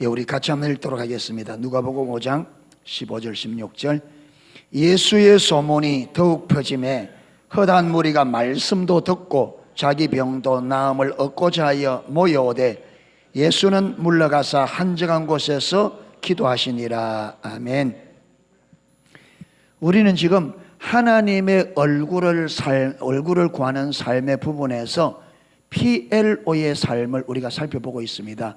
우리 같이 한번 읽도록 하겠습니다. 누가복음 5장 15절 16절. 예수의 소문이 더욱 퍼짐에 허다한 무리가 말씀도 듣고 자기 병도 나음을 얻고자 하여 모여오되 예수는 물러가사 한적한 곳에서 기도하시니라. 아멘. 우리는 지금 하나님의 얼굴을 구하는 삶의 부분에서 PLO의 삶을 우리가 살펴보고 있습니다.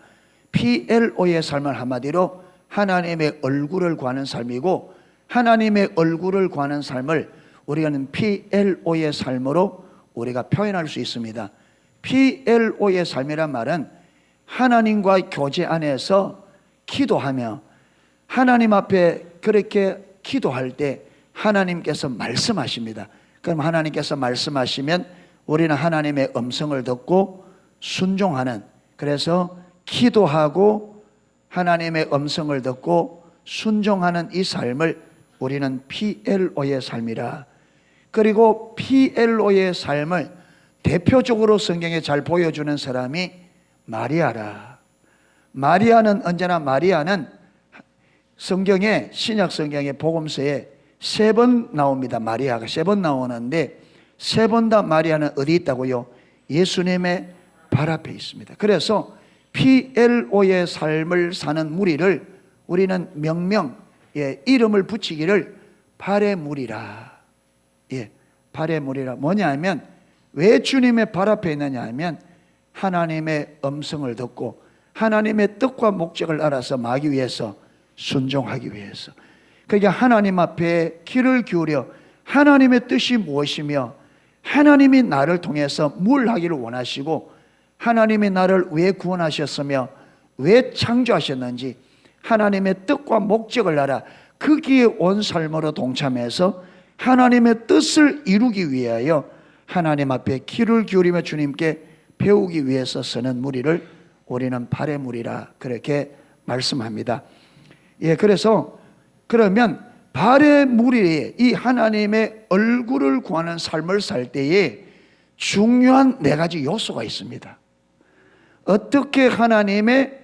PLO의 삶은 한마디로 하나님의 얼굴을 구하는 삶이고, 하나님의 얼굴을 구하는 삶을 우리는 PLO의 삶으로 우리가 표현할 수 있습니다. PLO의 삶이란 말은 하나님과 교제 안에서 기도하며 하나님 앞에 그렇게 기도할 때 하나님께서 말씀하십니다. 그럼 하나님께서 말씀하시면 우리는 하나님의 음성을 듣고 순종하는, 그래서 기도하고 하나님의 음성을 듣고 순종하는 이 삶을 우리는 PLO의 삶이라. 그리고 PLO의 삶을 대표적으로 성경에 잘 보여주는 사람이 마리아라. 마리아는 언제나 마리아는 성경에, 신약 성경의 복음서에 3번 나옵니다. 마리아가 3번 나오는데 3번 다 마리아는 어디 있다고요? 예수님의 발 앞에 있습니다. 그래서 PLO의 삶을 사는 무리를 우리는 명명, 이름을 붙이기를 발의 무리라. 발의 무리라. 뭐냐 하면, 왜 주님의 발 앞에 있느냐 하면 하나님의 음성을 듣고 하나님의 뜻과 목적을 알아서 마기 위해서, 순종하기 위해서. 그러니까 하나님 앞에 귀를 기울여 하나님의 뜻이 무엇이며 하나님이 나를 통해서 뭘 하기를 원하시고 하나님이 나를 왜 구원하셨으며 왜 창조하셨는지 하나님의 뜻과 목적을 알아 거기에 온 삶으로 동참해서 하나님의 뜻을 이루기 위하여 하나님 앞에 귀를 기울이며 주님께 배우기 위해서 서는 무리를 우리는 발의 무리라 그렇게 말씀합니다. 그래서 그러면 발의 무리에 이 하나님의 얼굴을 구하는 삶을 살 때에 중요한 4가지 요소가 있습니다. 어떻게 하나님의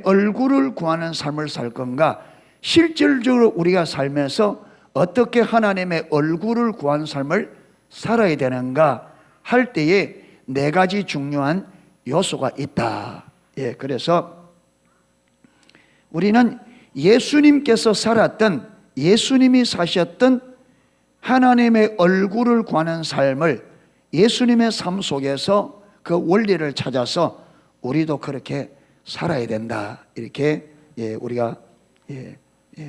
얼굴을 구하는 삶을 살 건가? 실질적으로 우리가 살면서 어떻게 하나님의 얼굴을 구하는 삶을 살아야 되는가 할 때에 4가지 중요한 요소가 있다. 그래서 우리는 예수님께서 살았던, 예수님이 사셨던 하나님의 얼굴을 구하는 삶을 예수님의 삶 속에서 그 원리를 찾아서 우리도 그렇게 살아야 된다. 이렇게 우리가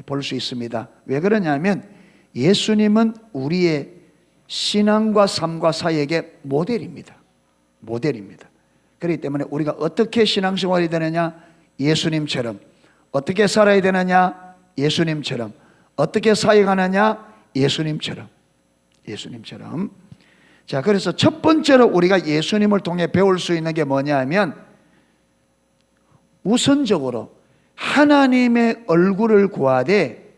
볼 수 있습니다. 왜 그러냐면 예수님은 우리의 신앙과 삶과 사역의 모델입니다. 모델입니다. 그렇기 때문에 우리가 어떻게 신앙생활이 되느냐? 예수님처럼. 어떻게 살아야 되느냐? 예수님처럼. 어떻게 사역하느냐? 예수님처럼. 예수님처럼. 자, 그래서 첫 번째로 우리가 예수님을 통해 배울 수 있는 게 뭐냐 하면 우선적으로 하나님의 얼굴을 구하되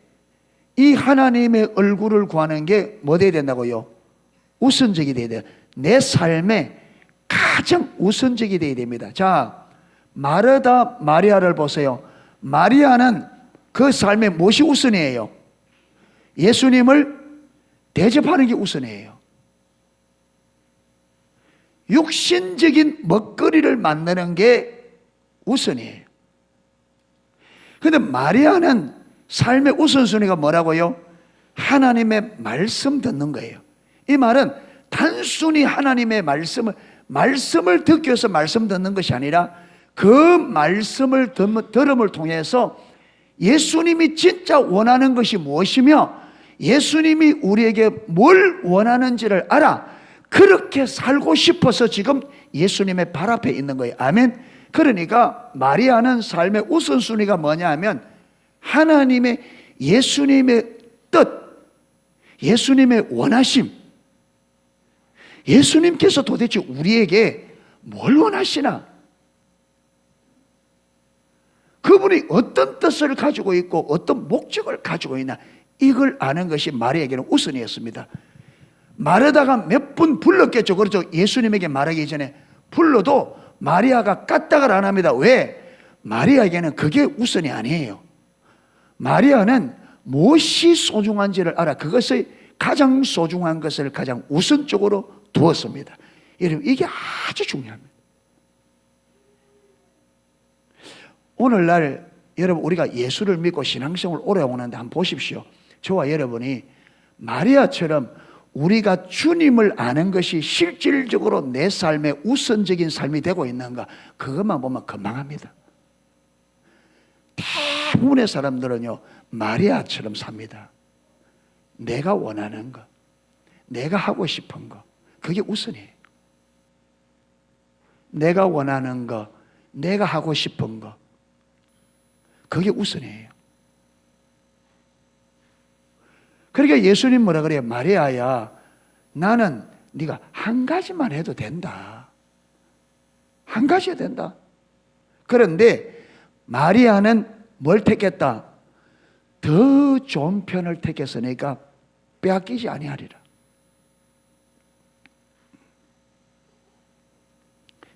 이 하나님의 얼굴을 구하는 게 뭐 돼야 된다고요? 우선적이 돼야 돼요. 내 삶에 가장 우선적이 돼야 됩니다. 자, 마르다 마리아를 보세요. 마리아는 그 삶에 무엇이 우선이에요? 예수님을 대접하는 게 우선이에요. 육신적인 먹거리를 만드는 게 우선이에요. 그런데 마리아는 삶의 우선순위가 뭐라고요? 하나님의 말씀 듣는 거예요. 이 말은 단순히 하나님의 말씀을 듣기 위해서 말씀 듣는 것이 아니라 그 말씀을 들음을 통해서 예수님이 진짜 원하는 것이 무엇이며 예수님이 우리에게 뭘 원하는지를 알아 그렇게 살고 싶어서 지금 예수님의 발 앞에 있는 거예요. 아멘. 그러니까 마리아는 삶의 우선순위가 뭐냐 하면 하나님의, 예수님의 뜻, 예수님의 원하심, 예수님께서 도대체 우리에게 뭘 원하시나, 그분이 어떤 뜻을 가지고 있고 어떤 목적을 가지고 있나, 이걸 아는 것이 마리아에게는 우선이었습니다. 마르다가 몇 분 불렀겠죠. 그렇죠. 예수님에게 말하기 전에 불러도 마리아가 까딱을 안 합니다. 왜? 마리아에게는 그게 우선이 아니에요. 마리아는 무엇이 소중한지를 알아 그것의 가장 소중한 것을 가장 우선적으로 두었습니다. 여러분, 이게 아주 중요합니다. 오늘날 여러분, 우리가 예수를 믿고 신앙생활을 오래 오는데 한번 보십시오. 저와 여러분이 마리아처럼 우리가 주님을 아는 것이 실질적으로 내 삶의 우선적인 삶이 되고 있는가, 그것만 보면 건망합니다. 대부분의 사람들은요, 마리아처럼 삽니다. 내가 원하는 것, 내가 하고 싶은 것, 그게 우선이에요. 내가 원하는 것, 내가 하고 싶은 것, 그게 우선이에요. 그러니까 예수님 뭐라 그래요? 마리아야, 나는 네가 한 가지만 해도 된다. 한 가지 해도 된다. 그런데 마리아는 뭘 택했다? 더 좋은 편을 택했으니까 빼앗기지 아니하리라.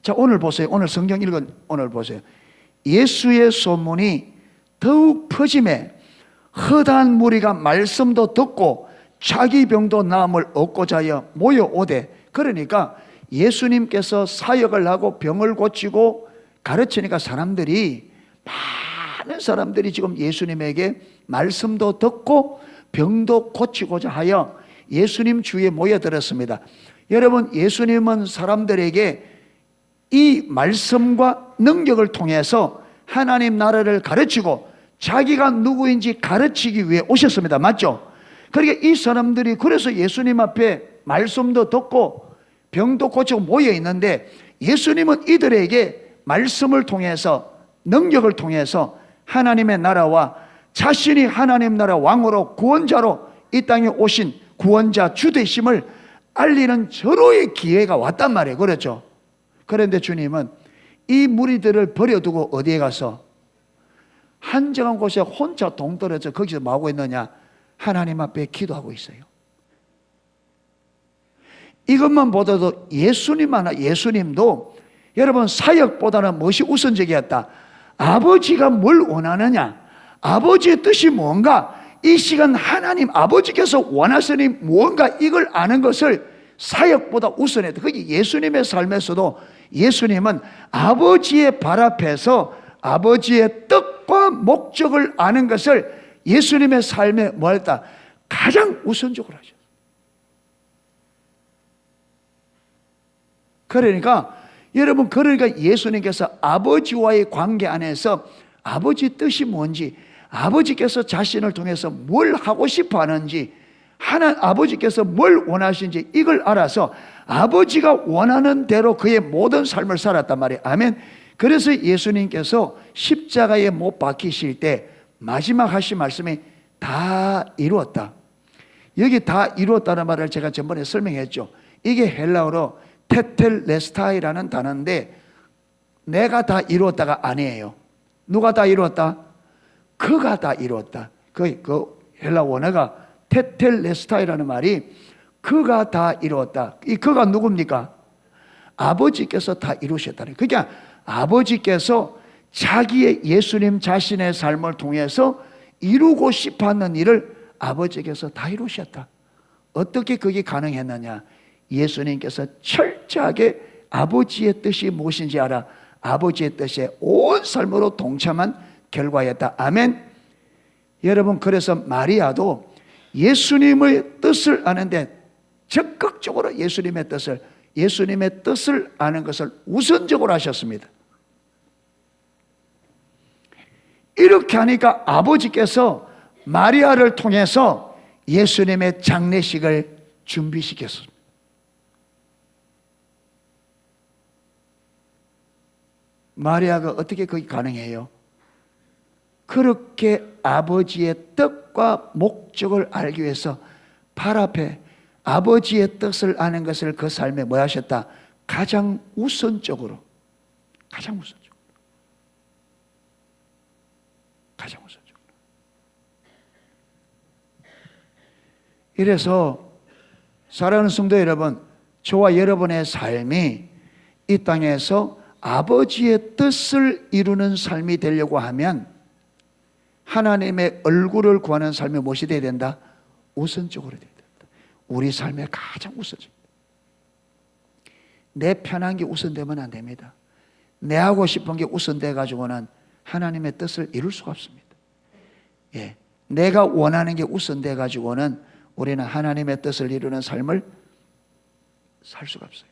자, 오늘 보세요. 오늘 성경 읽은 오늘 보세요. 예수의 소문이 더욱 퍼짐에 허다한 무리가 말씀도 듣고 자기 병도 나음을 얻고자 하여 모여오되, 그러니까 예수님께서 사역을 하고 병을 고치고 가르치니까 많은 사람들이 지금 예수님에게 말씀도 듣고 병도 고치고자 하여 예수님 주위에 모여들었습니다. 여러분, 예수님은 사람들에게 이 말씀과 능력을 통해서 하나님 나라를 가르치고 자기가 누구인지 가르치기 위해 오셨습니다. 맞죠? 그러니까 이 사람들이 그래서 예수님 앞에 말씀도 듣고 병도 고치고 모여 있는데, 예수님은 이들에게 말씀을 통해서 능력을 통해서 하나님의 나라와 자신이 하나님 나라 왕으로 구원자로 이 땅에 오신 구원자 주 되심을 알리는 절호의 기회가 왔단 말이에요. 그렇죠? 그런데 주님은 이 무리들을 버려두고 어디에 가서 한정한 곳에 혼자 동떨어져 거기서 뭐하고 있느냐? 하나님 앞에 기도하고 있어요. 이것만 보다도 예수님도 여러분, 사역보다는 무엇이 우선적이었다? 아버지가 뭘 원하느냐? 아버지의 뜻이 뭔가? 이 시간 하나님 아버지께서 원하시니 무언가, 이걸 아는 것을 사역보다 우선했다. 그게 예수님의 삶에서도 예수님은 아버지의 발 앞에서 아버지의 뜻과 목적을 아는 것을 예수님의 삶에 뭐했다? 가장 우선적으로 하셨어요. 그러니까 여러분, 그러니까 예수님께서 아버지와의 관계 안에서 아버지 뜻이 뭔지, 아버지께서 자신을 통해서 뭘 하고 싶어 하는지, 아버지께서 뭘 원하시는지 이걸 알아서 아버지가 원하는 대로 그의 모든 삶을 살았단 말이에요. 아멘. 그래서 예수님께서 십자가에 못 박히실 때 마지막 하신 말씀이 다 이루었다. 여기 다 이루었다는 말을 제가 전번에 설명했죠. 이게 헬라어로 테텔레스타이라는 단어인데, 내가 다 이루었다가 아니에요. 누가 다 이루었다? 그가 다 이루었다. 그 헬라 원어가 테텔레스타이라는 말이 그가 다 이루었다. 이 그가 누굽니까? 아버지께서 다 이루셨다는. 그러니까 아버지께서 자기의 예수님 자신의 삶을 통해서 이루고 싶었는 일을 아버지께서 다 이루셨다. 어떻게 그게 가능했느냐? 예수님께서 철저하게 아버지의 뜻이 무엇인지 알아 아버지의 뜻에 온 삶으로 동참한 결과였다. 아멘. 여러분, 그래서 마리아도 예수님의 뜻을 아는데 적극적으로 예수님의 뜻을 아는 것을 우선적으로 하셨습니다. 이렇게 하니까 아버지께서 마리아를 통해서 예수님의 장례식을 준비시켰습니다. 마리아가 어떻게 그게 가능해요? 그렇게 아버지의 뜻과 목적을 알기 위해서 발 앞에 아버지의 뜻을 아는 것을 그 삶에 뭐 하셨다? 가장 우선적으로. 이래서 사랑하는 성도 여러분, 저와 여러분의 삶이 이 땅에서 아버지의 뜻을 이루는 삶이 되려고 하면 하나님의 얼굴을 구하는 삶이 무엇이 되어야 된다? 우선적으로 되어야 된다. 우리 삶의 가장 우선적. 내 편한 게 우선되면 안 됩니다. 내 하고 싶은 게 우선돼 가지고는 하나님의 뜻을 이룰 수가 없습니다. 예, 내가 원하는 게 우선돼 가지고는 우리는 하나님의 뜻을 이루는 삶을 살 수가 없어요.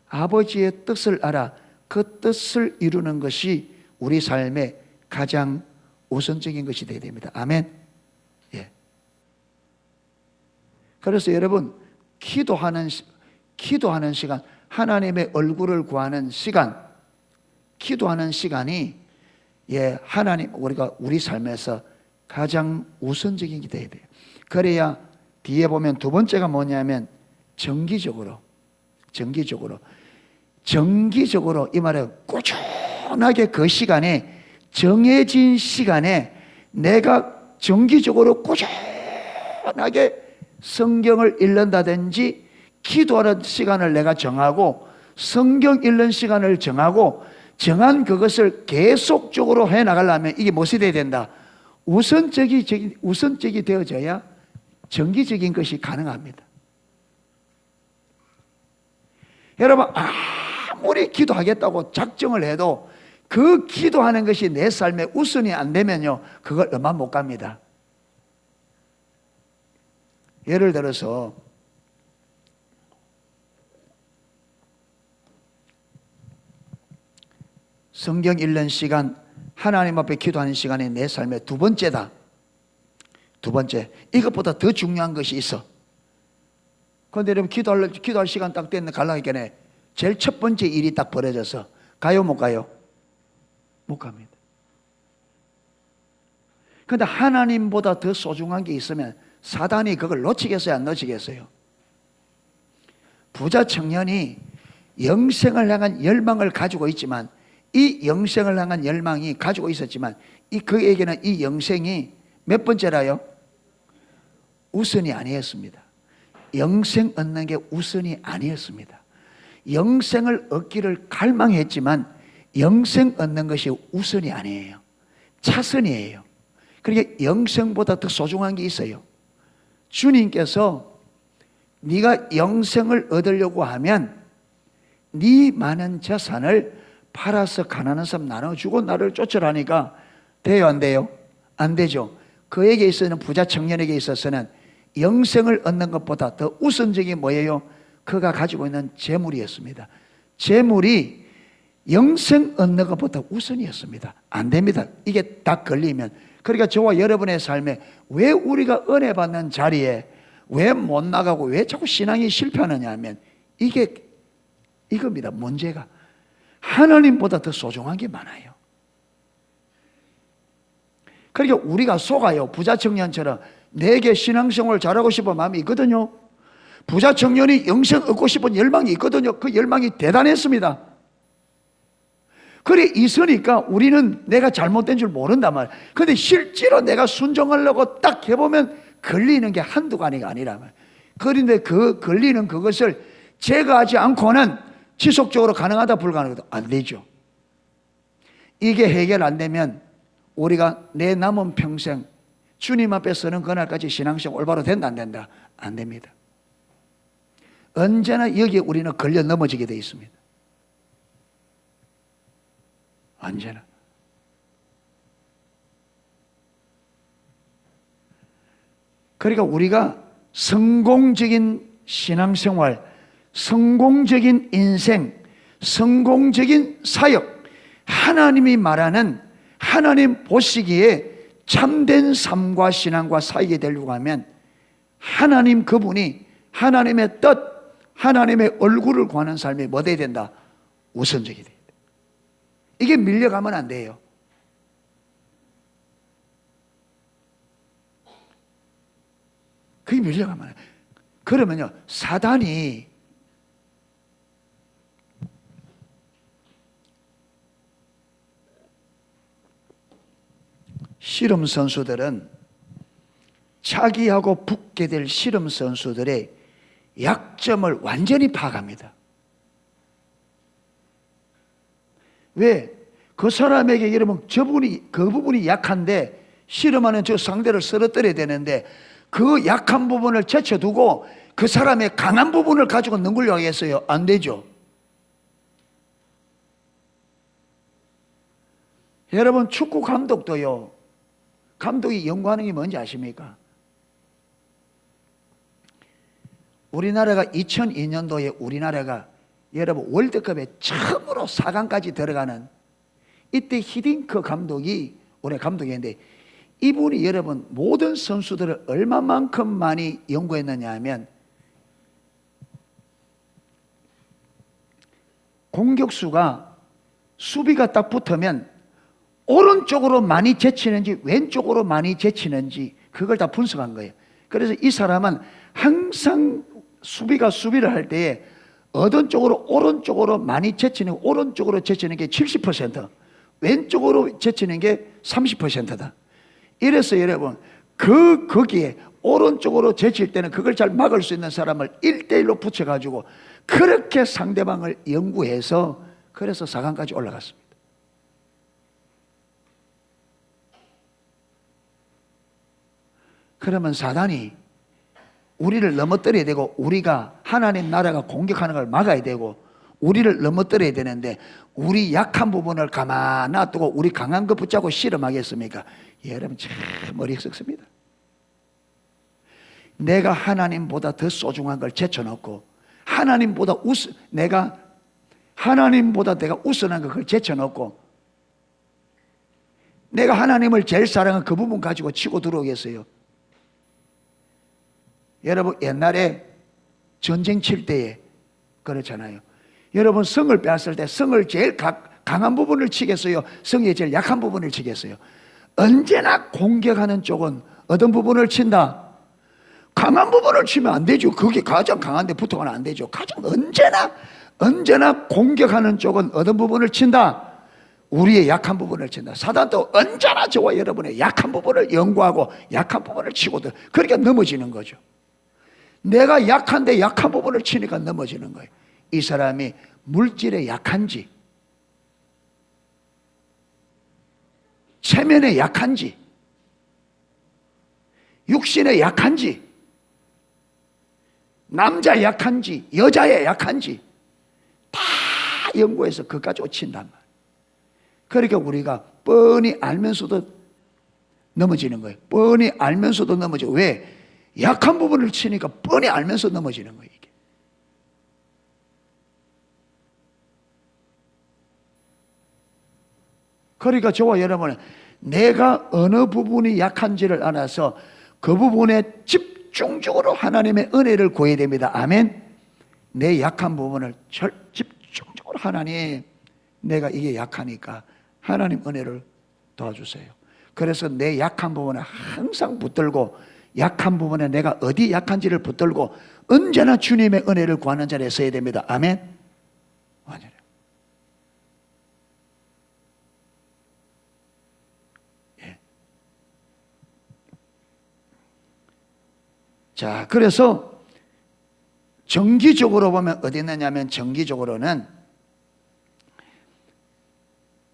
아버지의 뜻을 알아 그 뜻을 이루는 것이 우리 삶의 가장 우선적인 것이 되어야 됩니다. 아멘. 예. 그래서 여러분 기도하는 시간, 하나님의 얼굴을 구하는 시간, 기도하는 시간이 하나님 우리가 우리 삶에서 가장 우선적인 게 되어야 돼요. 그래야 뒤에 보면 두 번째가 뭐냐면 정기적으로 이 말은 꾸준하게 그 시간에 정해진 시간에 내가 정기적으로 꾸준하게 성경을 읽는다든지 기도하는 시간을 내가 정하고 성경 읽는 시간을 정하고 정한 그것을 계속적으로 해나가려면 이게 무엇이 돼야 된다? 우선적이 되어져야 정기적인 것이 가능합니다. 여러분 아무리 기도하겠다고 작정을 해도 그 기도하는 것이 내 삶에 우선이 안 되면요 그걸 얼마 못 갑니다. 예를 들어서 성경 읽는 시간, 하나님 앞에 기도하는 시간이 내 삶의 두 번째다. 두 번째, 이것보다 더 중요한 것이 있어. 그런데 여러분 기도할 시간 딱 됐는데 가려고 했겠네. 제일 첫 번째 일이 딱 벌어져서 가요 못 가요? 못 갑니다. 그런데 하나님보다 더 소중한 게 있으면 사단이 그걸 놓치겠어요? 안 놓치겠어요? 부자 청년이 영생을 향한 열망을 가지고 있지만 이 영생을 향한 열망이 가지고 있었지만 그에게는 이 영생이 몇 번째라요? 우선이 아니었습니다. 영생 얻는 게 우선이 아니었습니다. 영생을 얻기를 갈망했지만 영생 얻는 것이 우선이 아니에요. 차선이에요. 그러니까 영생보다 더 소중한 게 있어요. 주님께서 네가 영생을 얻으려고 하면 네 많은 재산을 팔아서 가난한 사람 나눠주고 나를 쫓으라니까 돼요 안 돼요? 안 되죠. 그에게 있어서는 부자 청년에게 있어서는 영생을 얻는 것보다 더 우선적인 뭐예요? 그가 가지고 있는 재물이었습니다. 재물이 영생 얻는 것보다 우선이었습니다. 안 됩니다. 이게 딱 걸리면. 그러니까 저와 여러분의 삶에 왜 우리가 은혜 받는 자리에 왜 못 나가고 왜 자꾸 신앙이 실패하느냐 하면 이겁니다. 문제가 하나님보다 더 소중한 게 많아요. 그러니까 우리가 속아요. 부자 청년처럼 내게 신앙생활 잘하고 싶은 마음이 있거든요. 부자 청년이 영생 얻고 싶은 열망이 있거든요. 그 열망이 대단했습니다. 그래 있으니까 우리는 내가 잘못된 줄 모른단 말이에요. 그런데 실제로 내가 순종하려고 딱 해보면 걸리는 게 한두 가지가 아니란 말이에요. 그런데 그 걸리는 그것을 제거하지 않고는 지속적으로 가능하다 불가능하다 안 되죠. 이게 해결 안 되면 우리가 내 남은 평생 주님 앞에 서는 그날까지 신앙생활 올바로 된다 안 된다? 안 됩니다. 언제나 여기에 우리는 걸려 넘어지게 되어 있습니다. 언제나. 그러니까 우리가 성공적인 신앙생활, 성공적인 인생, 성공적인 사역, 하나님이 말하는 하나님 보시기에 참된 삶과 신앙과 사역이 되려고 하면 하나님 그분이 하나님의 뜻, 하나님의 얼굴을 구하는 삶이 뭐 돼야 된다? 우선적이 돼야 돼. 이게 밀려가면 안 돼요. 그게 밀려가면 안 돼요. 그러면요 사단이 씨름 선수들은 차기하고 붙게 될 씨름 선수들의 약점을 완전히 파악합니다. 왜? 그 사람에게 여러분 그 부분이 약한데 씨름하는 저 상대를 쓰러뜨려야 되는데 그 약한 부분을 제쳐두고 그 사람의 강한 부분을 가지고 능구려 하겠어요? 안 되죠. 여러분 축구 감독도요, 감독이 연구하는 게 뭔지 아십니까? 우리나라가 2002년도에 우리나라가 여러분 월드컵에 처음으로 4강까지 들어가는 이때 히딩크 감독이 올해 감독이었는데 이분이 여러분 모든 선수들을 얼마만큼 많이 연구했느냐 하면 공격수가 수비가 딱 붙으면 오른쪽으로 많이 제치는지 왼쪽으로 많이 제치는지 그걸 다 분석한 거예요. 그래서 이 사람은 항상 수비를 할 때에 어떤 쪽으로 오른쪽으로 많이 제치는 오른쪽으로 제치는 게 70% 왼쪽으로 제치는 게 30%다. 이래서 여러분 거기에 오른쪽으로 제칠 때는 그걸 잘 막을 수 있는 사람을 1대1로 붙여가지고 그렇게 상대방을 연구해서 그래서 4강까지 올라갔습니다. 그러면 사단이 우리를 넘어뜨려야 되고 우리가 하나님 나라가 공격하는 걸 막아야 되고 우리를 넘어뜨려야 되는데 우리 약한 부분을 가만 놔두고 우리 강한 거 붙잡고 씨름하겠습니까? 여러분 참 머리 썩습니다. 내가 하나님보다 더 소중한 걸 제쳐놓고 내가 우선한 걸 제쳐놓고 내가 하나님을 제일 사랑한 그 부분 가지고 치고 들어오겠어요? 여러분 옛날에 전쟁 칠 때에 그렇잖아요. 여러분 성을 빼앗을 때 성을 제일 강한 부분을 치겠어요? 성의 제일 약한 부분을 치겠어요? 언제나 공격하는 쪽은 어떤 부분을 친다? 강한 부분을 치면 안 되죠. 그게 가장 강한데 붙어가면 안 되죠. 언제나 공격하는 쪽은 어떤 부분을 친다? 우리의 약한 부분을 친다. 사단도 언제나 저와 여러분의 약한 부분을 연구하고 약한 부분을 치고들 그러니까 넘어지는 거죠. 내가 약한데 약한 부분을 치니까 넘어지는 거예요. 이 사람이 물질에 약한지 체면에 약한지 육신에 약한지 남자에 약한지 여자에 약한지 다 연구해서 그까지 쫓친단 말이에요. 그러니까 우리가 뻔히 알면서도 넘어지는 거예요. 뻔히 알면서도 넘어져. 왜? 약한 부분을 치니까 뻔히 알면서 넘어지는 거예요. 이게. 그러니까 저와 여러분은 내가 어느 부분이 약한지를 알아서 그 부분에 집중적으로 하나님의 은혜를 구해야 됩니다. 아멘. 내 약한 부분을 집중적으로 하나님, 내가 이게 약하니까 하나님 은혜를 도와주세요. 그래서 내 약한 부분을 항상 붙들고 약한 부분에 내가 어디 약한지를 붙들고 언제나 주님의 은혜를 구하는 자리에 서야 됩니다. 아멘. 맞아요. 예. 자, 그래서 정기적으로 보면 어디 있느냐면 정기적으로는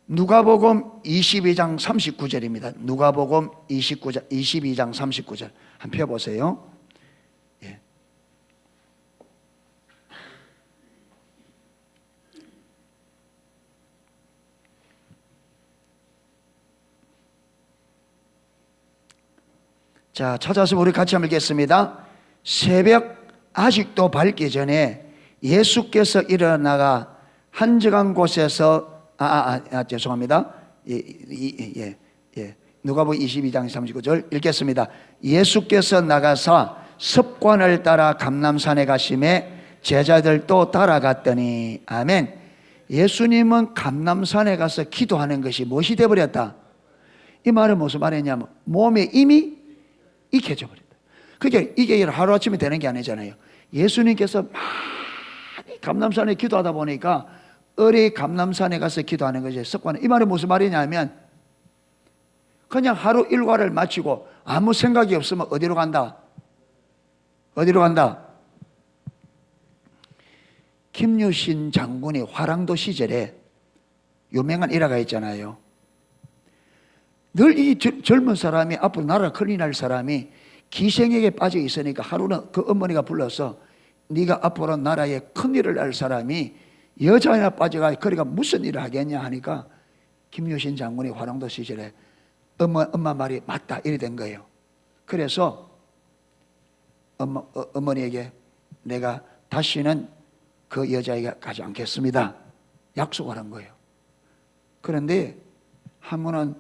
누가복음 22장 39절입니다. 누가복음 22장 39절 한번 펴보세요. 예. 자, 찾아서 우리 같이 한번 읽겠습니다. 새벽 아직도 밝기 전에 예수께서 일어나가 한적한 곳에서 죄송합니다. 누가복음 22장 39절 읽겠습니다. 예수께서 나가사 습관을 따라 감람산에 가심에 제자들도 따라갔더니 아멘. 예수님은 감람산에 가서 기도하는 것이 무엇이 되어버렸다? 이 말은 무슨 말이냐면 몸에 이미 익혀져 버렸다. 그게 이게 하루아침에 되는 게 아니잖아요. 예수님께서 많이 감람산에 기도하다 보니까 어리 감람산에 가서 기도하는 것이 습관. 이 말은 무슨 말이냐면 그냥 하루 일과를 마치고 아무 생각이 없으면 어디로 간다? 어디로 간다? 김유신 장군이 화랑도 시절에 유명한 일화가 있잖아요. 늘 이 젊은 사람이, 앞으로 나라 큰일 날 사람이 기생에게 빠져 있으니까 하루는 그 어머니가 불러서 네가 앞으로 나라에 큰일을 날 사람이 여자나 빠져가, 그러니까 무슨 일을 하겠냐 하니까 김유신 장군이 화랑도 시절에 엄마 말이 맞다 이래 된 거예요. 그래서 어머니에게 내가 다시는 그 여자에게 가지 않겠습니다 약속을 한 거예요. 그런데 한 번은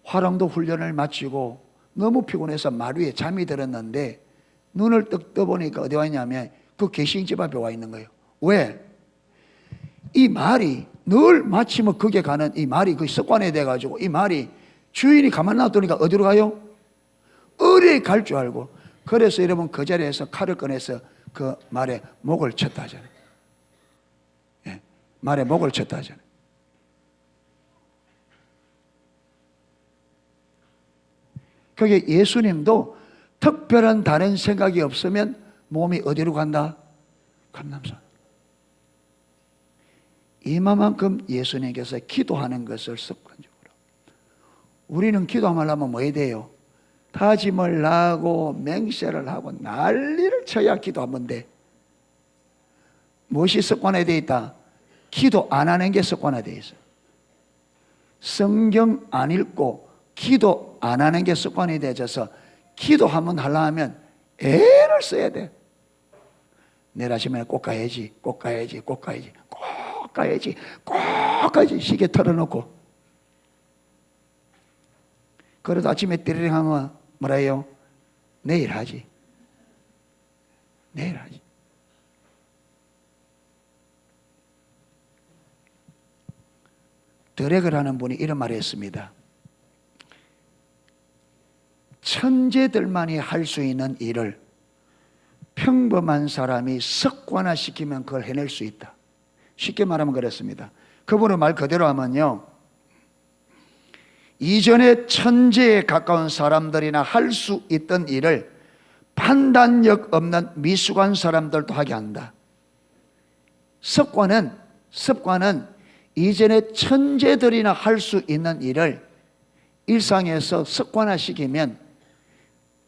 화랑도 훈련을 마치고 너무 피곤해서 말 위에 잠이 들었는데 눈을 떡 떠보니까 어디 와 있냐면 그 개신집 앞에 와 있는 거예요. 왜? 이 말이 늘 마치면 거기에 가는 이 말이 그 습관이 돼가지고 이 말이 주인이 가만 놔두니까 어디로 가요? 어디에 갈 줄 알고, 그래서 여러분 그 자리에서 칼을 꺼내서 그 말에 목을 쳤다 하잖아요. 예, 말에 목을 쳤다 하잖아요. 그게 예수님도 특별한 다른 생각이 없으면 몸이 어디로 간다? 감람산. 이만큼 예수님께서 기도하는 것을 습관적으로. 우리는 기도하려면 뭐 해야 돼요? 다짐을 하고 맹세를 하고 난리를 쳐야 기도하면 돼. 무엇이 습관화되어 있다? 기도 안 하는 게 습관화되어 있어요. 성경 안 읽고 기도 안 하는 게 습관이 되어져서 기도 한번 하려면 애를 써야 돼. 내일 아침에 꼭 가야지, 꼭 가야지, 꼭 가야지, 꼭 가야지, 꼭 가야지 시계 털어놓고. 그래도 아침에 띠리링 하면 뭐라 해요? 내일 하지, 내일 하지. 드렉을 하는 분이 이런 말을 했습니다. 천재들만이 할 수 있는 일을 평범한 사람이 습관화시키면 그걸 해낼 수 있다. 쉽게 말하면 그렇습니다. 그분의 말 그대로 하면요, 이전에 천재에 가까운 사람들이나 할 수 있던 일을 판단력 없는 미숙한 사람들도 하게 한다. 습관은 이전에 천재들이나 할 수 있는 일을 일상에서 습관화시키면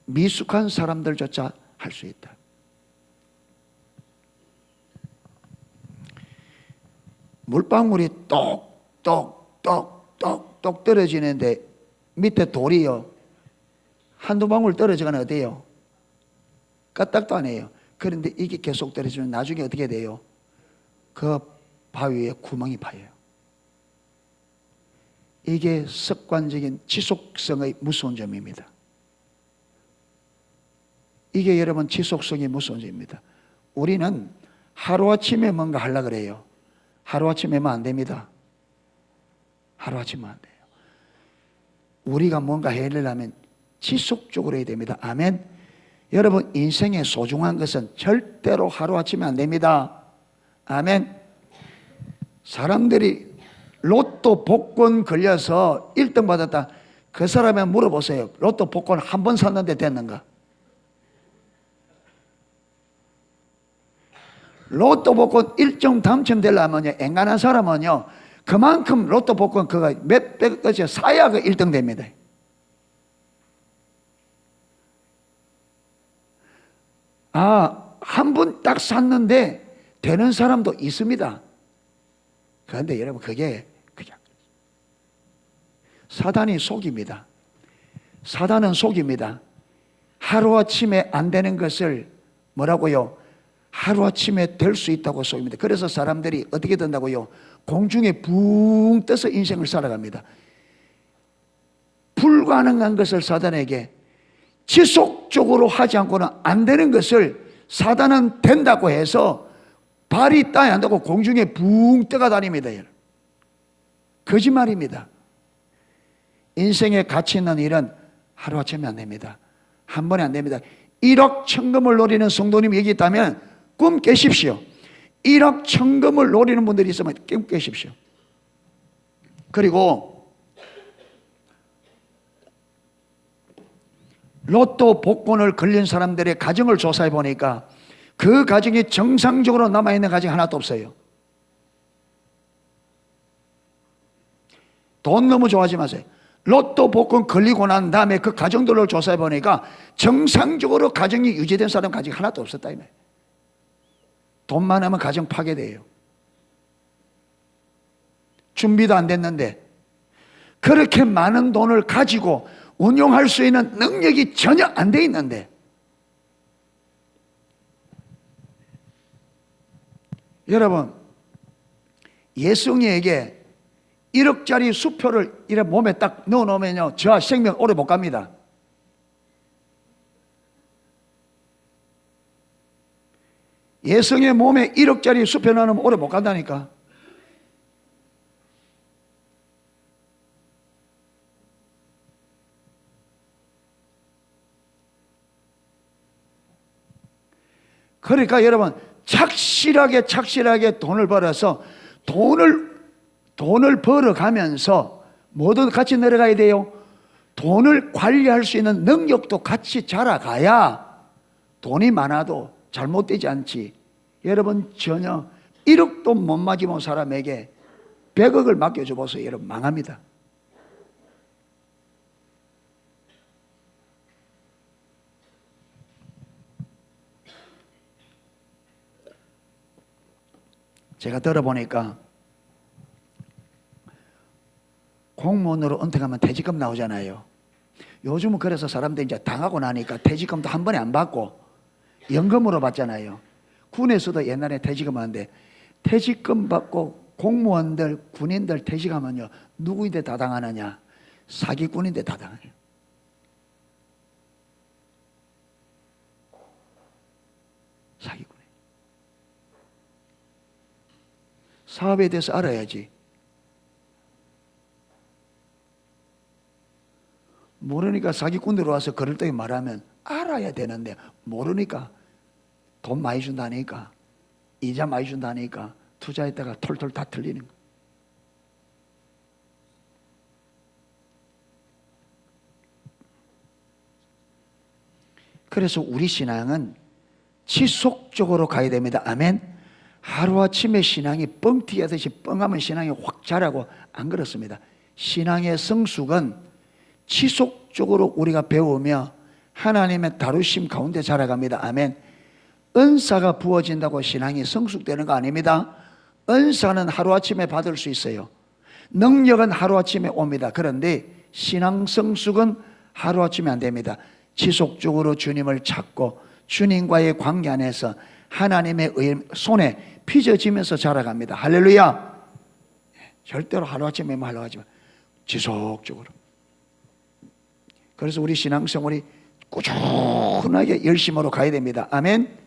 미숙한 사람들조차 할 수 있다. 물방울이 똑똑 떨어지는데 밑에 돌이요, 한두 방울 떨어지거나 어때요? 까딱도 안 해요. 그런데 이게 계속 떨어지면 나중에 어떻게 돼요? 그 바위에 구멍이 파여요. 이게 습관적인 지속성의 무서운 점입니다. 이게 여러분 지속성이 무서운 점입니다. 우리는 하루아침에 뭔가 하려고 그래요. 하루아침에 하면 안 됩니다. 하루아침에 안 돼요. 우리가 뭔가 해내려면 지속적으로 해야 됩니다. 아멘. 여러분 인생의 소중한 것은 절대로 하루아침에 안 됩니다. 아멘. 사람들이 로또 복권 걸려서 1등 받았다, 그 사람에 물어보세요. 로또 복권 한 번 샀는데 됐는가? 로또 복권 1등 당첨되려면요, 앵간한 사람은요 그만큼 로또 복권 그거 몇백 개씩 사야 그 1등 됩니다. 한 번 딱 샀는데 되는 사람도 있습니다. 그런데 여러분 그게 그냥 사단이 속입니다. 사단은 속입니다. 하루아침에 안 되는 것을 뭐라고요? 하루아침에 될 수 있다고 속입니다. 그래서 사람들이 어떻게 된다고요? 공중에 붕 떠서 인생을 살아갑니다. 불가능한 것을 사단에게 지속적으로 하지 않고는 안 되는 것을 사단은 된다고 해서 발이 땅에 안 닿고 공중에 붕 떠가 다닙니다. 거짓말입니다. 인생에 가치 있는 일은 하루아침에 안 됩니다. 한 번에 안 됩니다. 1억 천금을 노리는 성도님이 여기 있다면 꿈 깨십시오. 1억 천금을 노리는 분들이 있으면 꿈 깨십시오. 그리고 로또 복권을 걸린 사람들의 가정을 조사해 보니까 그 가정이 정상적으로 남아있는 가정이 하나도 없어요. 돈 너무 좋아하지 마세요. 로또 복권 걸리고 난 다음에 그 가정들을 조사해 보니까 정상적으로 가정이 유지된 사람 가정이 하나도 없었다. 돈만 하면 가정 파괴돼요. 준비도 안 됐는데 그렇게 많은 돈을 가지고 운용할 수 있는 능력이 전혀 안 돼 있는데, 여러분 예승이에게 1억짜리 수표를 이래 몸에 딱 넣어놓으면요 저와 생명 오래 못 갑니다. 예성의 몸에 1억짜리 수표 넣으면 오래 못 간다니까. 그러니까 여러분 착실하게 돈을 벌어서 돈을 벌어가면서 뭐도 같이 내려가야 돼요. 돈을 관리할 수 있는 능력도 같이 자라가야 돈이 많아도 잘못되지 않지. 여러분 전혀 1억도 못 맞이본 사람에게 100억을 맡겨줘 보세요. 여러분 망합니다. 제가 들어보니까 공무원으로 은퇴하면 퇴직금 나오잖아요. 요즘은 그래서 사람들이 이제 당하고 나니까 퇴직금도 한 번에 안 받고 연금으로 받잖아요. 군에서도 옛날에 퇴직금 하는데 퇴직금 받고 공무원들, 군인들 퇴직하면요 누구인데 다 당하느냐? 사기꾼인데 다 당해요. 사기꾼. 사업에 대해서 알아야지. 모르니까 사기꾼들이 와서 그럴 때 말하면 알아야 되는데 모르니까 돈 많이 준다니까 이자 많이 준다니까 투자했다가 톨톨 다 틀리는 거. 그래서 우리 신앙은 지속적으로 가야 됩니다. 아멘. 하루아침에 신앙이 뻥튀기하듯이 뻥하면 신앙이 확 자라고 안 그렇습니다. 신앙의 성숙은 지속적으로 우리가 배우며 하나님의 다루심 가운데 자라갑니다. 아멘. 은사가 부어진다고 신앙이 성숙되는 거 아닙니다. 은사는 하루아침에 받을 수 있어요. 능력은 하루아침에 옵니다. 그런데 신앙 성숙은 하루아침에 안 됩니다. 지속적으로 주님을 찾고 주님과의 관계 안에서 하나님의 손에 빚어지면서 자라갑니다. 할렐루야. 절대로 하루아침에 하려고 하지 마. 지속적으로. 그래서 우리 신앙생활이 꾸준하게 열심으로 가야 됩니다. 아멘.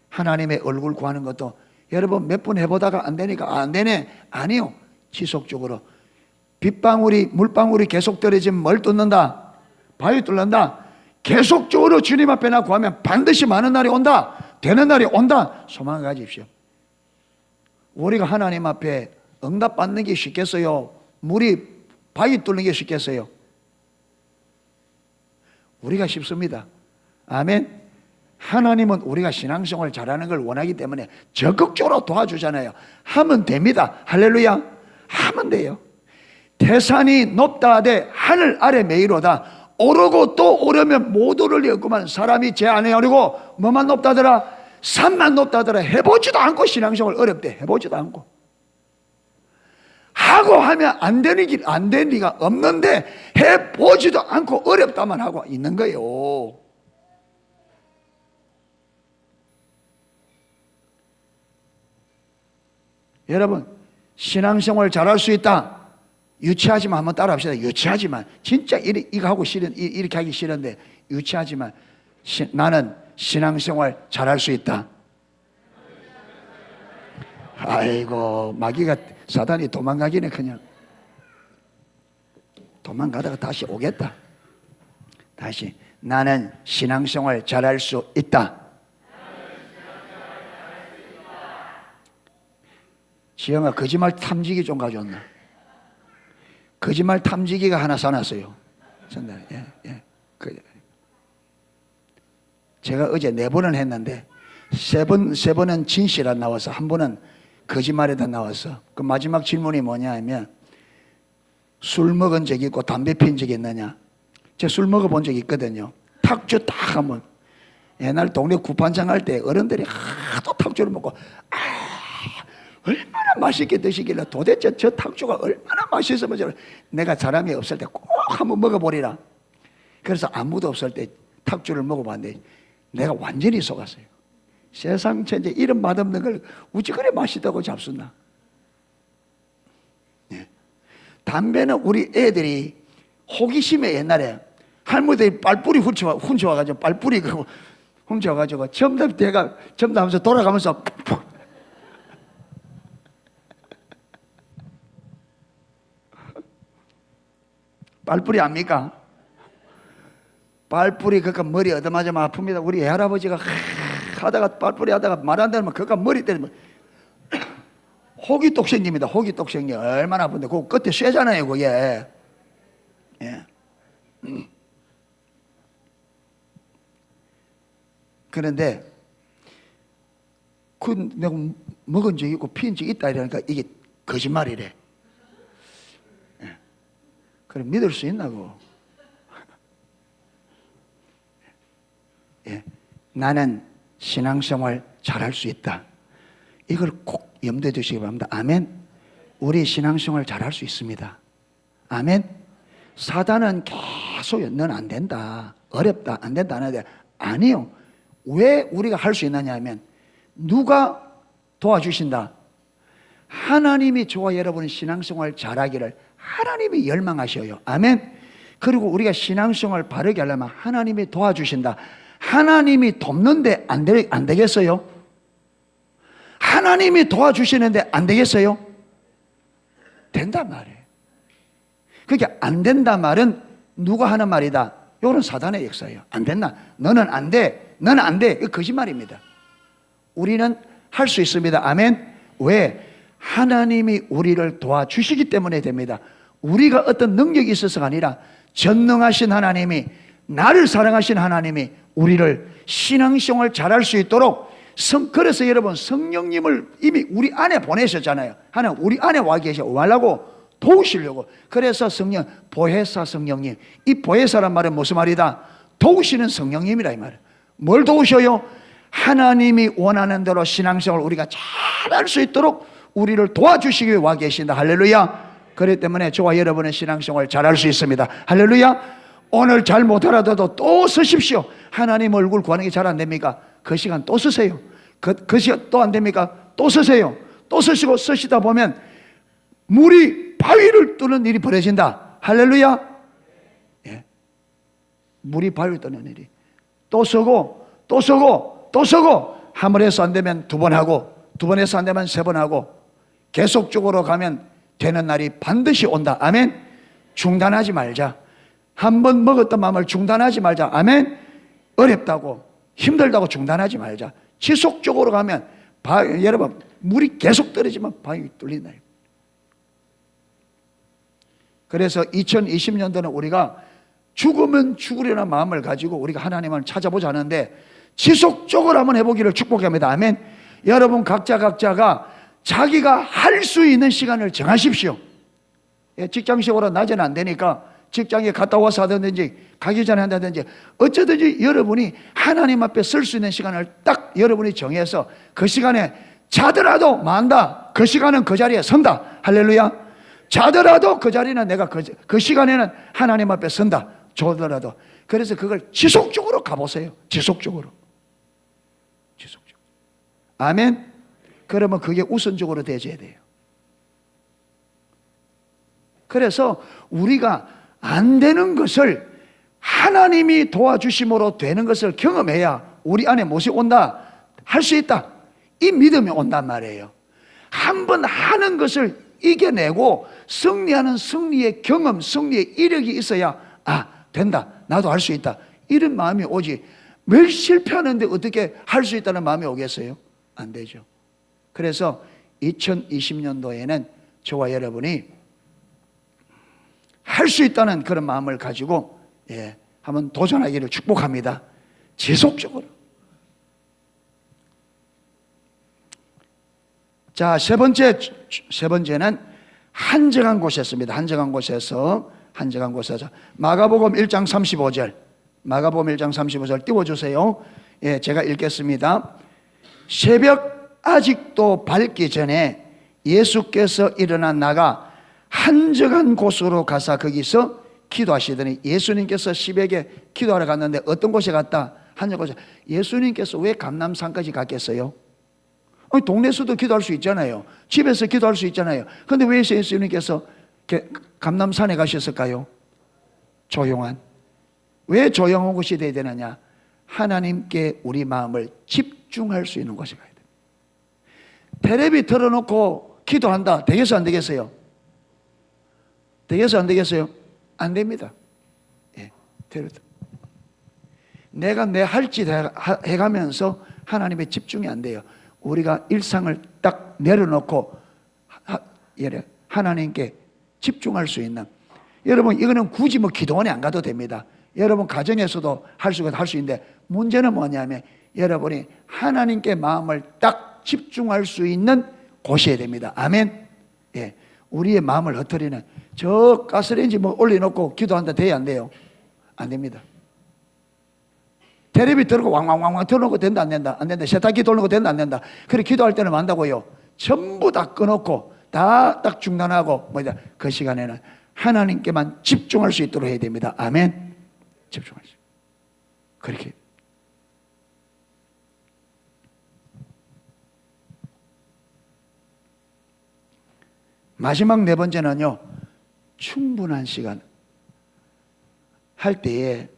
하나님의 얼굴 구하는 것도 여러분 몇 번 해보다가 안 되니까 안 되네. 아니요. 지속적으로. 빗방울이 물방울이 계속 떨어지면 뭘 뚫는다? 바위 뚫는다. 계속적으로 주님 앞에 나 구하면 반드시 많은 날이 온다. 되는 날이 온다. 소망을 가지십시오. 우리가 하나님 앞에 응답 받는 게 쉽겠어요? 물이 바위 뚫는 게 쉽겠어요? 우리가 쉽습니다. 아멘. 하나님은 우리가 신앙생활 잘하는 걸 원하기 때문에 적극적으로 도와주잖아요. 하면 됩니다. 할렐루야. 하면 돼요. 태산이 높다 하되 하늘 아래 메이로다. 오르고 또 오르면 못 오를 리 없구만. 사람이 제 안에 오르고 뭐만 높다더라? 산만 높다더라. 해보지도 않고 신앙생활 어렵대. 해보지도 않고. 하고 하면 안 되는 길, 안 되는 리가 없는데 해보지도 않고 어렵다만 하고 있는 거예요. 여러분, 신앙생활 잘할 수 있다. 유치하지만 한번 따라합시다. 유치하지만 진짜 이거 하고 싫은 이렇게 하기 싫은데 유치하지만 나는 신앙생활 잘할 수 있다. 아이고 마귀가 사단이 도망가기네. 그냥 도망가다가 다시 오겠다. 다시 나는 신앙생활 잘할 수 있다. 지영아 거짓말 탐지기 좀 가져왔나? 거짓말 탐지기가 하나 사놨어요. 제가 어제 4번을 했는데 세 번은 진실 안 나와서 한 번은 거짓말에다 나왔어. 그 마지막 질문이 뭐냐 하면 술 먹은 적이 있고 담배 피운 적이 있느냐? 제가 술 먹어본 적이 있거든요. 탁주 딱 하면, 옛날 동네 구판장 할 때 어른들이 하도 탁주를 먹고 얼마나 맛있게 드시길래 도대체 저 탁주가 얼마나 맛있으면 내가 사람이 없을 때 꼭 한번 먹어보리라. 그래서 아무도 없을 때 탁주를 먹어봤는데 내가 완전히 속았어요. 세상 천재 이런 맛없는 걸 어찌 그래 맛있다고 잡수나. 네. 담배는 우리 애들이 호기심에 옛날에 할머니들이 빨뿌리 훔쳐와가지고 빨뿌리 그거 훔쳐가지고 첨답하면서 돌아가면서 빨뿌리 압니까? 빨뿌리 그니까 머리 얻어맞으면 아픕니다. 우리 할아버지가 하다가 빨뿌리 하다가 말 안 되면 그니까 머리 때리면 호기똑생입니다. 호기똑생이 얼마나 아픈데 그거 끝에 쇠잖아요 그게. 예. 그런데 그 내가 먹은 적이 있고 피운 적이 있다 이러니까 이게 거짓말이래. 예. 그럼 믿을 수 있나고? 예. 나는 신앙생활 잘할 수 있다. 이걸 꼭 염두에 두시기 바랍니다. 아멘. 우리 신앙생활 잘할 수 있습니다. 아멘. 사단은 계속 넌 안 된다, 어렵다, 안 된다 하는데 아니요. 왜 우리가 할 수 있느냐 하면 누가 도와주신다? 하나님이 저와 여러분의 신앙생활 잘하기를 하나님이 열망하셔요. 아멘. 그리고 우리가 신앙생활 바르게 하려면 하나님이 도와주신다. 하나님이 돕는데 안 되겠어요? 하나님이 도와주시는데 안 되겠어요? 된단 말이에요. 그게 안 된다 말은 누가 하는 말이다? 이거는 사단의 역사예요. 안 된다. 너는 안 돼. 너는 안 돼. 이거 거짓말입니다. 우리는 할 수 있습니다. 아멘. 왜? 하나님이 우리를 도와주시기 때문에 됩니다. 우리가 어떤 능력이 있어서가 아니라 전능하신 하나님이, 나를 사랑하신 하나님이 우리를 신앙생활 잘할 수 있도록 그래서 여러분 성령님을 이미 우리 안에 보내셨잖아요. 하나님 우리 안에 와 계셔. 뭐 하려고? 도우시려고. 그래서 성령, 보혜사 성령님. 이 보혜사란 말은 무슨 말이다? 도우시는 성령님이라 이 말이에요. 뭘 도우셔요? 하나님이 원하는 대로 신앙생활을 우리가 잘할 수 있도록 우리를 도와주시기 위해 와 계신다. 할렐루야. 그렇기 때문에 저와 여러분의 신앙생활 잘할 수 있습니다. 할렐루야. 오늘 잘 못하라도 또 쓰십시오. 하나님 얼굴 구하는 게 잘 안 됩니까? 그 시간 또 쓰세요. 그 시간 또 안 됩니까? 또 쓰세요. 또 쓰시고 쓰시다 보면 물이 바위를 뚫는 일이 벌어진다. 할렐루야. 예. 물이 바위를 뚫는 일이. 또 쓰고 또 쓰고 또 쓰고 한 번 해서 안 되면 두 번 하고 두 번 해서 안 되면 세 번 하고 계속적으로 가면 되는 날이 반드시 온다. 아멘. 중단하지 말자. 한 번 먹었던 마음을 중단하지 말자. 아멘. 어렵다고 힘들다고 중단하지 말자. 지속적으로 가면 여러분 물이 계속 떨어지면 바위 뚫린다. 그래서 2020년도는 우리가 죽으면 죽으려는 마음을 가지고 우리가 하나님을 찾아보자 하는데 지속적으로 한번 해보기를 축복합니다. 아멘. 여러분 각자가 자기가 할 수 있는 시간을 정하십시오. 직장식으로 낮에는 안 되니까 직장에 갔다 와서 하든지 가기 전에 한다든지 어쩌든지 여러분이 하나님 앞에 설 수 있는 시간을 딱 여러분이 정해서 그 시간에 자더라도 만다. 그 시간은 그 자리에 선다. 할렐루야. 자더라도 그 자리는 내가 그 시간에는 하나님 앞에 선다. 조더라도. 그래서 그걸 지속적으로 가보세요. 지속적으로. 아멘. 그러면 그게 우선적으로 되어야 돼요. 그래서 우리가 안 되는 것을 하나님이 도와주심으로 되는 것을 경험해야 우리 안에 무엇이 온다? 할 수 있다. 이 믿음이 온단 말이에요. 한번 하는 것을 이겨내고 승리하는 승리의 경험, 승리의 이력이 있어야 된다. 나도 할 수 있다. 이런 마음이 오지. 매일 실패하는데 어떻게 할 수 있다는 마음이 오겠어요? 안 되죠. 그래서 2020년도에는 저와 여러분이 할 수 있다는 그런 마음을 가지고 한번 도전하기를 축복합니다. 지속적으로. 자, 세 번째는 한적한 곳이었습니다. 한적한 곳에서 마가복음 1장 35절, 마가복음 1장 35절 띄워주세요. 예, 제가 읽겠습니다. 새벽 아직도 밝기 전에 예수께서 일어나 나가 한적한 곳으로 가사 거기서 기도하시더니, 예수님께서 새벽에 기도하러 갔는데 어떤 곳에 갔다? 한적한 곳에. 예수님께서 왜 감람산까지 갔겠어요? 아니, 동네에서도 기도할 수 있잖아요. 집에서 기도할 수 있잖아요. 그런데 왜 예수님께서 감람산에 가셨을까요? 조용한. 왜 조용한 곳이 되어야 되느냐? 하나님께 우리 마음을 집중할 수 있는 곳이 가야 돼요. 텔레비 틀어놓고 기도한다. 되겠어요? 안 되겠어요? 되겠어요? 안 되겠어요? 안 됩니다. 예, 내가 내 할 짓 해가면서 하나님의 집중이 안 돼요. 우리가 일상을 딱 내려놓고 하나님께 집중할 수 있는, 여러분 이거는 굳이 뭐 기도원에 안 가도 됩니다. 여러분 가정에서도 할 수 있는데, 문제는 뭐냐면 여러분이 하나님께 마음을 딱 집중할 수 있는 곳이어야 됩니다. 아멘. 예, 우리의 마음을 흩어리는, 저 가스레인지 뭐 올려놓고 기도한다 돼야 안 돼요? 안 됩니다. 텔레비 들고 왕왕왕왕 틀어놓고 된다 안 된다? 안 된다. 세탁기 돌리고 된다 안 된다? 그래 기도할 때는 한다고요. 전부 다 끊어놓고 다 딱 중단하고 그 시간에는 하나님께만 집중할 수 있도록 해야 됩니다. 아멘. 집중할 수. 그렇게. 마지막 네 번째는요, 충분한 시간 할 때에,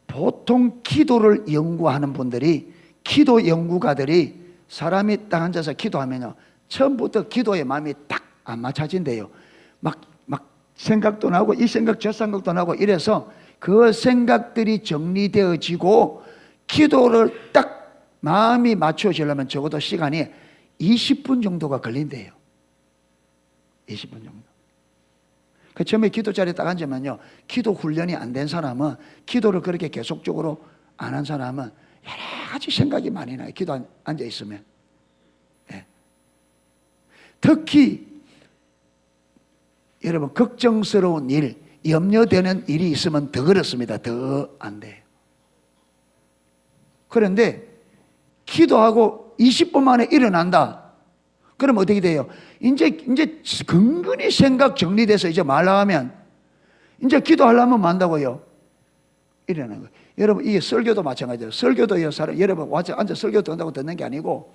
보통 기도를 연구하는 분들이, 기도 연구가들이 사람이 딱 앉아서 기도하면요, 처음부터 기도의 마음이 딱 안 맞춰진대요. 막 생각도 나고 이 생각 저 생각도 나고 이래서 그 생각들이 정리되어지고 기도를 딱 마음이 맞춰지려면 적어도 시간이 20분 정도가 걸린대요. 20분 정도. 그 처음에 기도 자리에 딱 앉으면요, 기도 훈련이 안 된 사람은, 기도를 그렇게 계속적으로 안 한 사람은 여러 가지 생각이 많이 나요. 기도 앉아 있으면. 예. 특히 여러분 걱정스러운 일, 염려되는 일이 있으면 더 그렇습니다. 더 안 돼요. 그런데 기도하고 20분 만에 일어난다. 그럼 어떻게 돼요? 이제 근근히 생각 정리돼서 이제 말하면, 이제 기도하려면 만다고요. 일어나는 거예요. 여러분, 이게 설교도 마찬가지예요. 설교도요, 여러분 와서 앉아 설교 듣는다고 듣는 게 아니고,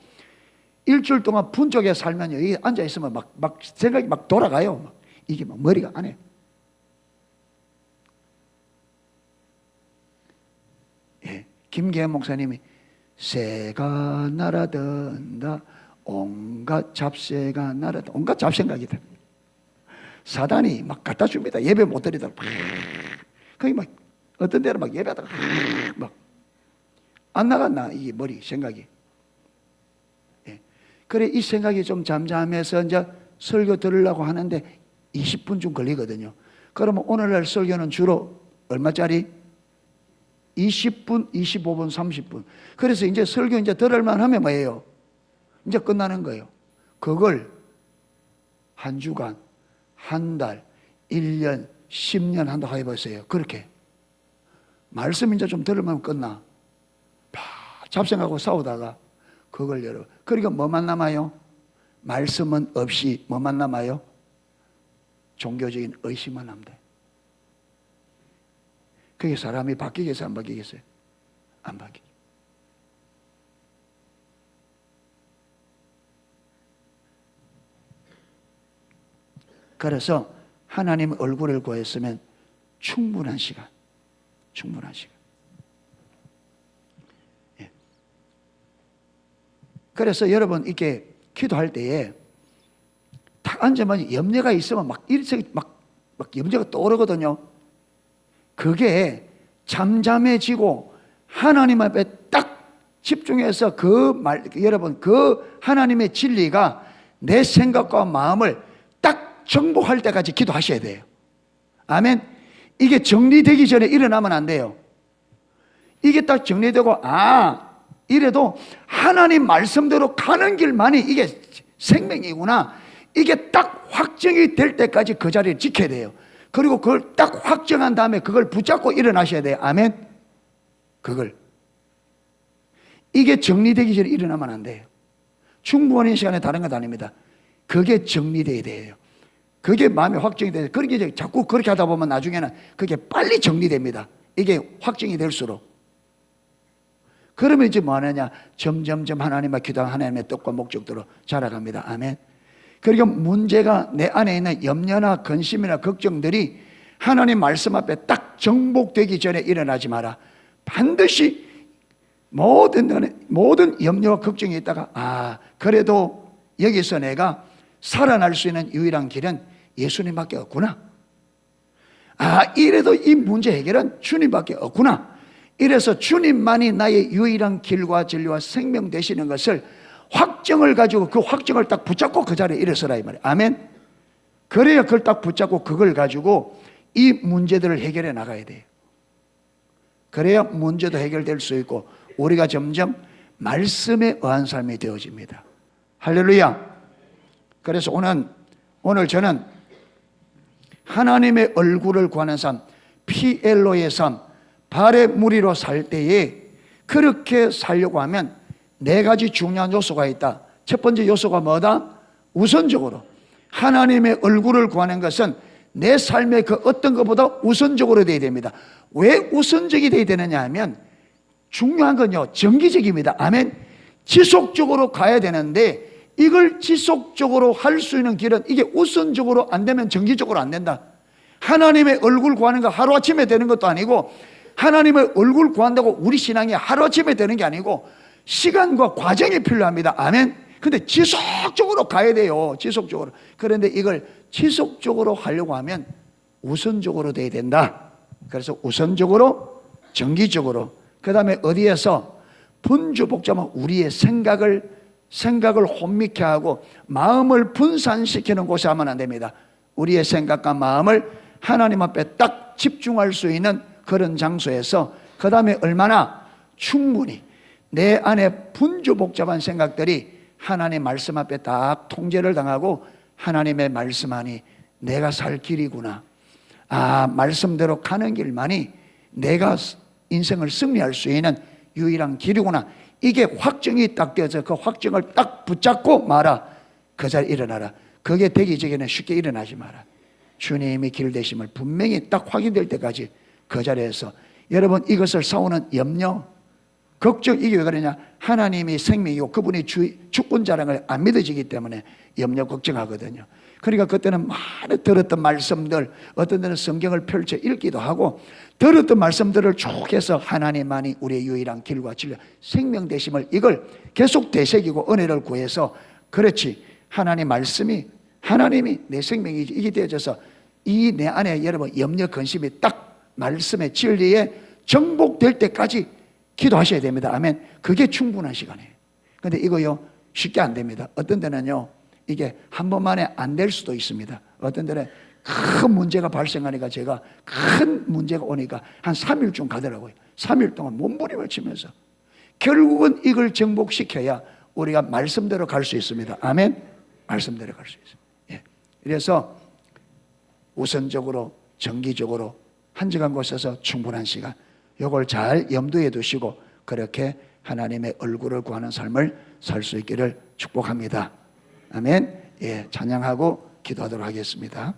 일주일 동안 분적에 살면요, 이게 앉아 있으면 막 생각이 막 돌아가요. 이게 막 머리가 안 해. 예, 김계현 목사님이 새가 날아든다. 온갖 잡새가 날아다. 온갖 잡생각이다. 사단이 막 갖다 줍니다. 예배 못 드리다가 거기 막 어떤 데는 막 예배하다가 막 안 나갔나 이 머리 생각이. 예. 그래 이 생각이 좀 잠잠해서 이제 설교 들으려고 하는데 20분 좀 걸리거든요. 그러면 오늘날 설교는 주로 얼마짜리? 20분, 25분, 30분. 그래서 이제 설교 이제 들을만 하면 뭐예요? 이제 끝나는 거예요. 그걸 한 주간, 한 달, 1년, 10년 한다고 해보세요. 그렇게. 말씀 이제 좀 들으면 끝나. 잡생하고 싸우다가 그걸 여러분. 그러니까 뭐만 남아요? 말씀은 없이 뭐만 남아요? 종교적인 의심만 하면 돼. 그게 사람이 바뀌겠어요? 안 바뀌겠어요? 안 바뀌죠. 그래서 하나님 얼굴을 구했으면 충분한 시간. 예. 그래서 여러분 이렇게 기도할 때에 딱 앉으면 염려가 있으면 막 염려가 떠오르거든요. 그게 잠잠해지고 하나님 앞에 딱 집중해서 여러분 그 하나님의 진리가 내 생각과 마음을 딱 정복할 때까지 기도하셔야 돼요. 아멘. 이게 정리되기 전에 일어나면 안 돼요. 이게 딱 정리되고 이래도 하나님 말씀대로 가는 길만이 이게 생명이구나. 이게 딱 확정이 될 때까지 그 자리를 지켜야 돼요. 그리고 그걸 딱 확정한 다음에 그걸 붙잡고 일어나셔야 돼요. 아멘. 그걸 이게 정리되기 전에 일어나면 안 돼요. 충분한 시간에 다른 건 아닙니다. 그게 정리돼야 돼요. 그게 마음에 확정이 돼요. 그렇게 이제 자꾸 그렇게 하다 보면 나중에는 그게 빨리 정리됩니다. 이게 확정이 될수록. 그러면 이제 뭐 하느냐? 점점점 하나님의 기도하는 하나님의 뜻과 목적대로 자라갑니다. 아멘. 그러니까 문제가 내 안에 있는 염려나 근심이나 걱정들이 하나님 말씀 앞에 딱 정복되기 전에 일어나지 마라. 반드시 모든 염려와 걱정이 있다가 그래도 여기서 내가 살아날 수 있는 유일한 길은 예수님밖에 없구나. 이래도 이 문제 해결은 주님밖에 없구나. 이래서 주님만이 나의 유일한 길과 진리와 생명 되시는 것을 확정을 가지고 그 확정을 딱 붙잡고 그 자리에 일어서라 이 말이에요. 아멘. 그래야 그걸 딱 붙잡고 그걸 가지고 이 문제들을 해결해 나가야 돼요. 그래야 문제도 해결될 수 있고 우리가 점점 말씀에 의한 삶이 되어집니다. 할렐루야. 그래서 오늘 저는 하나님의 얼굴을 구하는 삶, 피엘로의 삶, 발의 무리로 살 때에 그렇게 살려고 하면 네 가지 중요한 요소가 있다. 첫 번째 요소가 뭐다? 우선적으로 하나님의 얼굴을 구하는 것은 내 삶의 그 어떤 것보다 우선적으로 되어야 됩니다. 왜 우선적이 되어야 되느냐 하면 중요한 건요, 정기적입니다. 아멘. 지속적으로 가야 되는데 이걸 지속적으로 할 수 있는 길은 이게 우선적으로 안 되면 정기적으로 안 된다. 하나님의 얼굴 구하는 거 하루아침에 되는 것도 아니고 하나님의 얼굴 구한다고 우리 신앙이 하루아침에 되는 게 아니고 시간과 과정이 필요합니다. 아멘. 근데 지속적으로 가야 돼요. 지속적으로. 그런데 이걸 지속적으로 하려고 하면 우선적으로 돼야 된다. 그래서 우선적으로, 정기적으로, 그 다음에 어디에서 분주복잡한 우리의 생각을 혼미케 하고 마음을 분산시키는 곳에 하면 안 됩니다. 우리의 생각과 마음을 하나님 앞에 딱 집중할 수 있는 그런 장소에서 그 다음에 얼마나 충분히 내 안에 분주복잡한 생각들이 하나님 말씀 앞에 딱 통제를 당하고 하나님의 말씀하니 내가 살 길이구나. 말씀대로 가는 길만이 내가 인생을 승리할 수 있는 유일한 길이구나. 이게 확정이 딱 되어서 그 확정을 딱 붙잡고 마라. 그 자리에 일어나라. 그게 되기 전에는 쉽게 일어나지 마라. 주님이 길 되심을 분명히 딱 확인될 때까지 그 자리에서 여러분 이것을 싸우는 염려, 걱정, 이게 왜 그러냐? 하나님이 생명이고 그분이 주권자라는 걸 안 믿어지기 때문에 염려, 걱정하거든요. 그러니까 그때는 많이 들었던 말씀들, 어떤 데는 성경을 펼쳐 읽기도 하고 들었던 말씀들을 쭉 해서 하나님만이 우리의 유일한 길과 진리, 생명 되심을 이걸 계속 되새기고 은혜를 구해서 그렇지 하나님 말씀이 하나님이 내 생명이지 이게 되어져서 이 내 안에 여러분 염려, 근심이 딱 말씀의 진리에 정복될 때까지 기도하셔야 됩니다. 아멘. 그게 충분한 시간이에요. 근데 이거요 쉽게 안 됩니다. 어떤 데는요 이게 한 번만에 안 될 수도 있습니다. 어떤 데는 큰 문제가 발생하니까 제가 큰 문제가 오니까 한 3일쯤 가더라고요. 3일 동안 몸부림을 치면서 결국은 이걸 정복시켜야 우리가 말씀대로 갈 수 있습니다. 아멘. 말씀대로 갈 수 있습니다. 예. 그래서 우선적으로 정기적으로 한적한 곳에서 충분한 시간 이걸 잘 염두에 두시고 그렇게 하나님의 얼굴을 구하는 삶을 살 수 있기를 축복합니다. 아멘. 예, 찬양하고 기도하도록 하겠습니다.